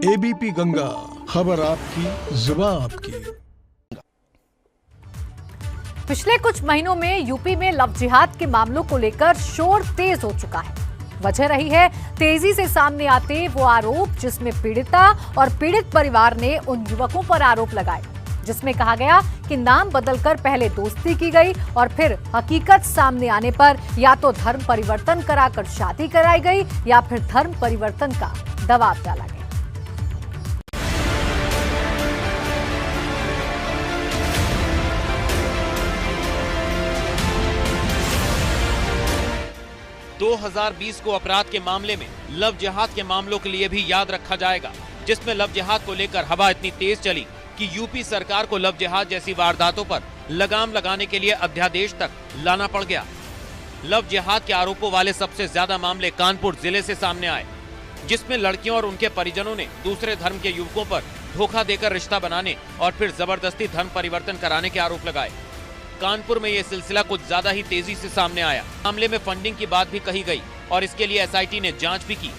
ABP Ganga, खबर आपकी, जुबान आपकी। पिछले कुछ महीनों में यूपी में लव जिहाद के मामलों को लेकर शोर तेज हो चुका है। वजह रही है तेजी से सामने आते वो आरोप, जिसमें पीड़िता और पीड़ित परिवार ने उन युवकों पर आरोप लगाए, जिसमें कहा गया कि नाम बदलकर पहले दोस्ती की गई और फिर हकीकत सामने आने पर या तो धर्म परिवर्तन कराकर शादी कराई गई या फिर धर्म परिवर्तन का दबाव डाला गया। दो 2020 को अपराध के मामले में लव जिहाद के मामलों के लिए भी याद रखा जाएगा, जिसमें लव जिहाद को लेकर हवा इतनी तेज चली कि यूपी सरकार को लव जिहाद जैसी वारदातों पर लगाम लगाने के लिए अध्यादेश तक लाना पड़ गया। लव जिहाद के आरोपों वाले सबसे ज्यादा मामले कानपुर जिले से सामने आए, जिसमें लड़कियों और उनके परिजनों ने दूसरे धर्म के युवकों पर धोखा देकर रिश्ता बनाने और फिर जबरदस्ती धर्म परिवर्तन कराने के आरोप लगाए। कानपुर में यह सिलसिला कुछ ज्यादा ही तेजी से सामने आया। मामले में फंडिंग की बात भी कही गई और इसके लिए एसआईटी ने जांच भी की।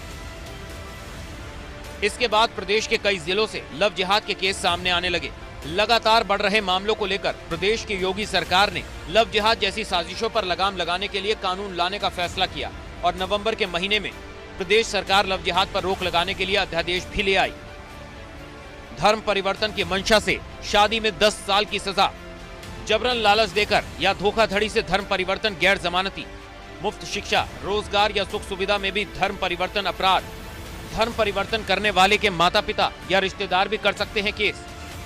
इसके बाद प्रदेश के कई जिलों से लव जिहाद के केस सामने आने लगे। लगातार बढ़ रहे मामलों को लेकर प्रदेश की योगी सरकार ने लव जिहाद जैसी साजिशों पर लगाम लगाने के लिए कानून लाने का फैसला किया और नवंबर के महीने में प्रदेश सरकार लव जिहाद पर रोक लगाने के लिए अध्यादेश भी ले आई। धर्म परिवर्तन की मंशा से शादी में 10 साल की सजा, जबरन लालच देकर या धोखाधड़ी से धर्म परिवर्तन गैर जमानती, मुफ्त शिक्षा, रोजगार या सुख सुविधा में भी धर्म परिवर्तन अपराध, धर्म परिवर्तन करने वाले के माता पिता या रिश्तेदार भी कर सकते हैं केस।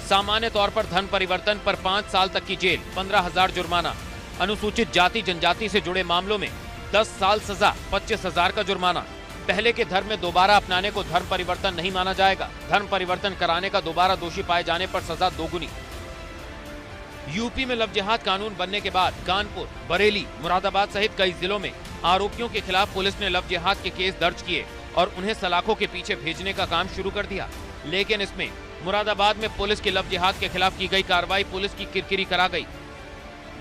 सामान्य तौर पर धर्म परिवर्तन पर 5 साल तक की जेल, 15,000 जुर्माना। अनुसूचित जाति जनजाति से जुड़े मामलों में 10 साल सजा, 25,000 का जुर्माना। पहले के धर्म में दोबारा अपनाने को धर्म परिवर्तन नहीं माना जाएगा। धर्म परिवर्तन कराने का दोबारा दोषी पाए जाने पर सजा दोगुनी। यूपी में लव जिहाद कानून बनने के बाद कानपुर, बरेली, मुरादाबाद सहित कई जिलों में आरोपियों के खिलाफ पुलिस ने लव जिहाद के केस दर्ज किए और उन्हें सलाखों के पीछे भेजने का काम शुरू कर दिया। लेकिन इसमें मुरादाबाद में पुलिस की लव जिहाद के खिलाफ की गई कार्रवाई पुलिस की किरकिरी करा गई,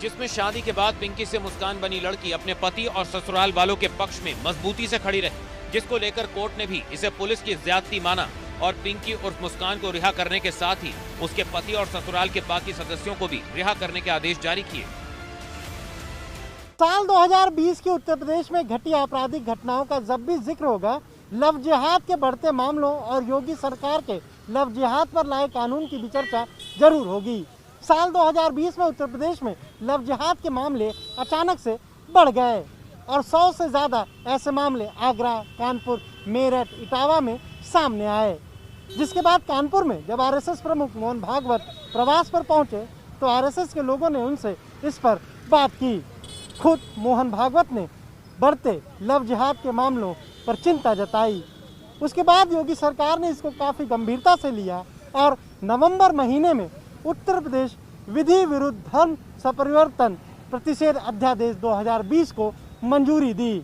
जिसमें शादी के बाद पिंकी से मुस्कान बनी लड़की अपने पति और ससुराल वालों के पक्ष में मजबूती से खड़ी रही, जिसको लेकर कोर्ट ने भी इसे पुलिस की ज्यादती माना और पिंकी और मुस्कान को रिहा करने के साथ ही उसके पति और ससुराल के बाकी सदस्यों को भी रिहा करने के आदेश जारी किए। साल 2020 के उत्तर प्रदेश में घटी आपराधिक घटनाओं का जब भी जिक्र होगा, लव जिहाद के बढ़ते मामलों और योगी सरकार के लव जिहाद पर लाए कानून की भी चर्चा जरूर होगी। साल 2020 में उत्तर प्रदेश में लव जिहाद के मामले अचानक से बढ़ गए और 100 से ज्यादा ऐसे मामले आगरा, कानपुर, मेरठ, इटावा में सामने आए। जिसके बाद कानपुर में जब आरएसएस प्रमुख मोहन भागवत प्रवास पर पहुंचे तो आरएसएस के लोगों ने उनसे इस पर बात की। खुद मोहन भागवत ने बढ़ते लव जिहाद के मामलों पर चिंता जताई। उसके बाद योगी सरकार ने इसको काफ़ी गंभीरता से लिया और नवंबर महीने में उत्तर प्रदेश विधि विरुद्ध धर्म परिवर्तन प्रतिषेध अध्यादेश 2020 को मंजूरी दी,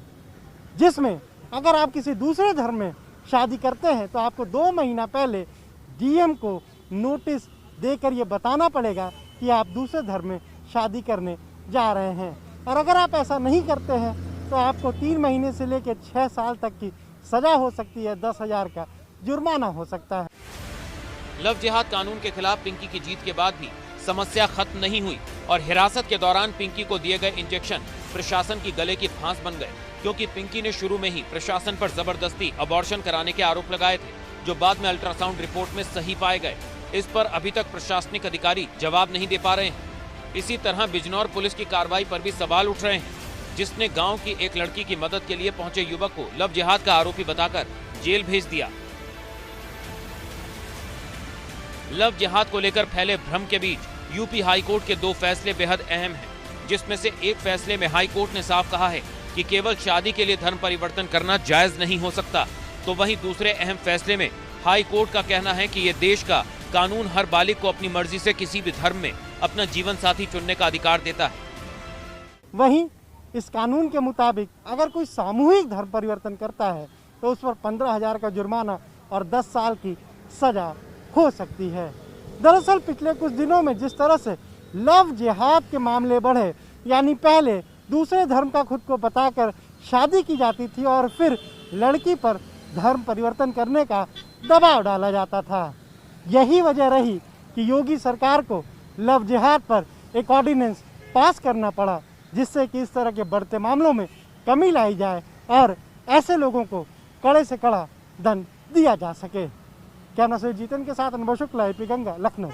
जिसमें अगर आप किसी दूसरे धर्म में शादी करते हैं तो आपको 2 महीना पहले डीएम को नोटिस देकर ये बताना पड़ेगा कि आप दूसरे धर्म में शादी करने जा रहे हैं, और अगर आप ऐसा नहीं करते हैं तो आपको 3 महीने से लेकर 6 साल तक की सजा हो सकती है, 10,000 का जुर्माना हो सकता है। लव जिहाद कानून के खिलाफ पिंकी की जीत के बाद भी समस्या खत्म नहीं हुई और हिरासत के दौरान पिंकी को दिए गए इंजेक्शन प्रशासन की गले की फांस बन गए, क्योंकि पिंकी ने शुरू में ही प्रशासन पर जबरदस्ती अबॉर्शन कराने के आरोप लगाए थे, जो बाद में अल्ट्रासाउंड रिपोर्ट में सही पाए गए। इस पर अभी तक प्रशासनिक अधिकारी जवाब नहीं दे पा रहे हैं। इसी तरह बिजनौर पुलिस की कार्रवाई पर भी सवाल उठ रहे हैं, जिसने गांव की एक लड़की की मदद के लिए पहुंचे युवक को लव जिहाद का आरोपी बताकर जेल भेज दिया। लव जिहाद को लेकर फैले भ्रम के बीच यूपी हाईकोर्ट के 2 फैसले बेहद अहम हैं, जिसमें से एक फैसले में हाईकोर्ट ने साफ कहा है कि केवल शादी के लिए धर्म परिवर्तन करना जायज नहीं हो सकता, तो वहीं दूसरे अहम फैसले में हाई कोर्ट का कहना है कि ये देश का कानून हर बालिग को अपनी मर्जी से किसी भी धर्म में अपना जीवन साथी चुनने का अधिकार देता है। वहीं इस कानून के मुताबिक अगर कोई सामूहिक धर्म परिवर्तन करता है तो उस पर 15,000 का जुर्माना और 10 साल की सजा हो सकती है। दरअसल पिछले कुछ दिनों में जिस तरह से लव जिहाद के मामले बढ़े, यानी पहले दूसरे धर्म का खुद को बताकर शादी की जाती थी और फिर लड़की पर धर्म परिवर्तन करने का दबाव डाला जाता था। यही वजह रही कि योगी सरकार को लव जिहाद पर एक ऑर्डिनेंस पास करना पड़ा, जिससे कि इस तरह के बढ़ते मामलों में कमी लाई जाए और ऐसे लोगों को कड़े से कड़ा दंड दिया जा सके। कैमरा से जीतन के साथ अनुभव शुक्ला, एपी गंगा, लखनऊ।